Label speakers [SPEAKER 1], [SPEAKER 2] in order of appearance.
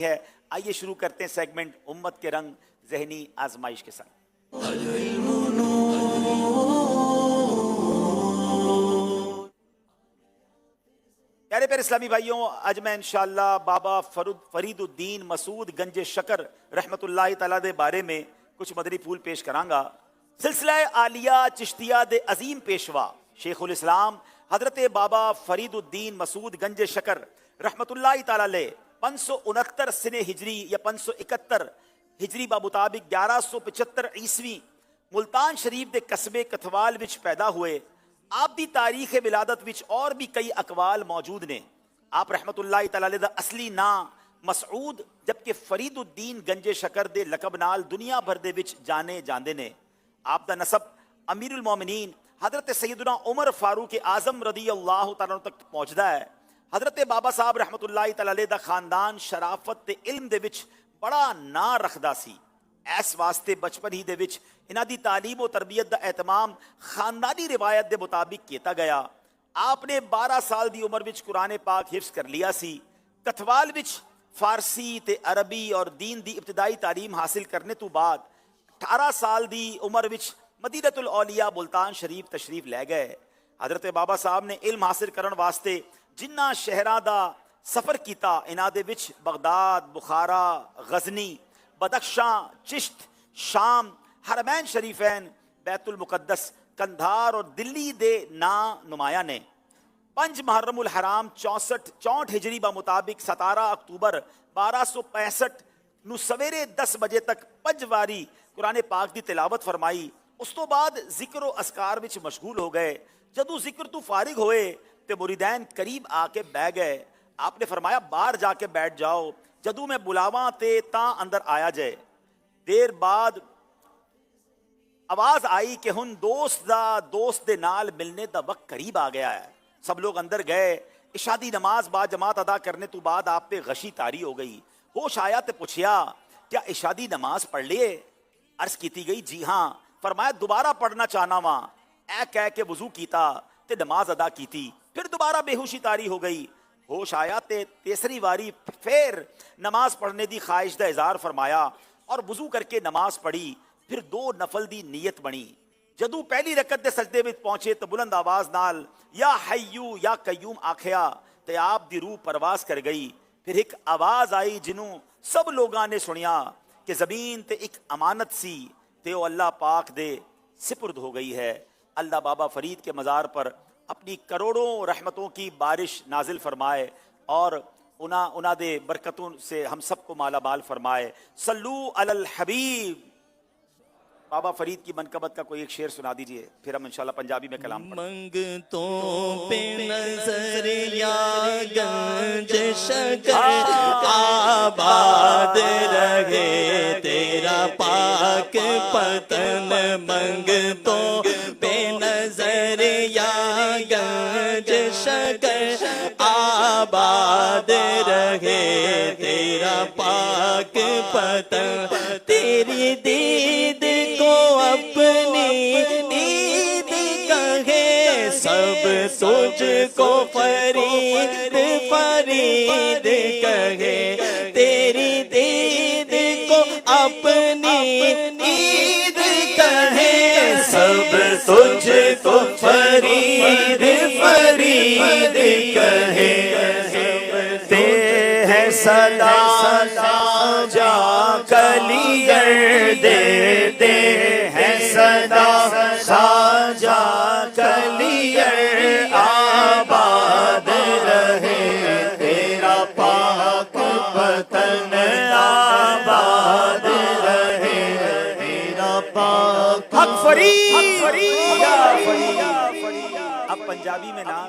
[SPEAKER 1] ہے۔ آئیے شروع کرتے ہیں سیگمنٹ امت کے رنگ ذہنی آزمائش کے ساتھ۔ پیارے پیارے اسلامی بھائیوں، آج میں انشاءاللہ بابا فرید الدین مسعود گنج شکر رحمت اللہ تعالیٰ دے بارے میں کچھ مدنی پھول پیش کرانگا۔ سلسلہ عالیہ چشتیہ دے عظیم پیشوا شیخ الاسلام حضرت بابا فرید الدین مسعود گنج شکر رحمت اللہ تعالیٰ لے 569 سنے ہجری یا 571 ہجری بمطابق 1175 عیسوی ملتان شریف دے قصبے کتھوال وچ پیدا ہوئے۔ آپ دی تاریخ ولادت وچ اور بھی کئی اقوال موجود نے۔ آپ رحمت اللہ تعالیٰ دا اصلی نام مسعود جبکہ فرید الدین گنج شکر دے لقب نال دنیا بھر دے وچ جانے جاندے نے۔ آپ دا نسب امیر المومنین حضرت سیدنا عمر فاروق اعظم رضی اللہ تعالیٰ تک پہنچدا ہے۔ حضرت بابا صاحب رحمت اللہ تعالیٰ دا خاندان شرافت تے علم دے وچ بڑا نا رکھدا سی۔ اس واسطے بچپن ہی دے وچ انہاں دی تعلیم و تربیت دا اہتمام خاندانی روایت دے مطابق کیتا گیا۔ آپ نے 12 سال دی عمر وچ قرآن پاک حفظ کر لیا سی۔ کتھوال وچ فارسی تے عربی اور دین دی ابتدائی تعلیم حاصل کرنے تو بعد 18 سال دی عمر وچ مدینۃ الاولیاء ملتان شریف تشریف لے گئے۔ حضرت بابا صاحب نے علم حاصل کرن واسطے جنہ شہراں دا سفر کیتا انہاں دے وچ بغداد، بخارا، غزنی، بدخشاں، چشت، شام، حرمین شریفین، بیت المقدس، کندھار اور دلی دے نمایاں نے۔ 5 محرم الحرام 64 ہجری بمطابق 17 اکتوبر 1265 نو سویرے 10 بجے تک 5 واری قرآن پاک دی تلاوت فرمائی۔ اس تو بعد ذکر و اذکار وچ مشغول ہو گئے۔ جدو ذکر تو فارغ ہوئے تے مریدین قریب آ کے بہ گئے۔ آپ نے فرمایا باہر جا کے بیٹھ جاؤ، جدو میں بلاواں تے تاں اندر آیا جائے۔ دیر بعد آواز آئی کہ ہن دوست دے نال ملنے دا وقت قریب آ گیا ہے۔ سب لوگ اندر گئے۔ عشاء دی نماز با جماعت ادا کرنے تو بعد آپ پہ غشی طاری ہو گئی۔ ہوش آیا تے پوچھیا کیا عشاء دی نماز پڑھ لیے؟ عرض کیتی گئی جی ہاں۔ فرمایا دوبارہ پڑھنا چاہنا وا۔ اے کہہ کے وضو کیتا تے نماز ادا کیتی۔ پھر دوبارہ بے ہوشی طاری ہو گئی۔ ہوش آیا تے تیسری واری پھر نماز پڑھنے دی خواہش دا اظہار فرمایا اور وضو کر کے نماز پڑھی۔ پھر 2 نفل دی نیت بنی۔ جدو پہلی رکعت دے سجدے وچ پہنچے تو بلند آواز نال یا حیو یا قیوم آکھیا تے آپ دی روح پرواز کر گئی۔ پھر ایک آواز آئی جنوں سب لوگاں نے سنیا کہ زمین تے ایک امانت سی تے وہ اللہ پاک دے سپرد ہو گئی ہے۔ اللہ بابا فرید کے مزار پر اپنی کروڑوں رحمتوں کی بارش نازل فرمائے اور انہاں دے برکتوں سے ہم سب کو مالا مال فرمائے۔ صلو علی الحبیب۔ بابا فرید کی منقبت کا کوئی ایک شعر سنا دیجئے، پھر ہم انشاءاللہ پنجابی میں کلام پڑھیں۔
[SPEAKER 2] منگتوں پہ نظر یا گنج شکر آباد رہے تیرا پاک پتن۔ منگتوں پہ نظر یا گنج شکر آباد رہے تیرا پاک پتن۔ تیری دید کو اپنی عید کہے سب، تجھ کو فرید فرید کہے۔ تیری دید کو اپنی عید کہے سب، تجھ کو فرید فرید کہے۔ تے ہے صدا جا کلیئر دے دے ہے صدا ساجا کلیئر آباد رہے تیرا پاک پتن۔ آباد رہے تیرا پاک
[SPEAKER 1] حق فرید۔ اب پنجابی میں نام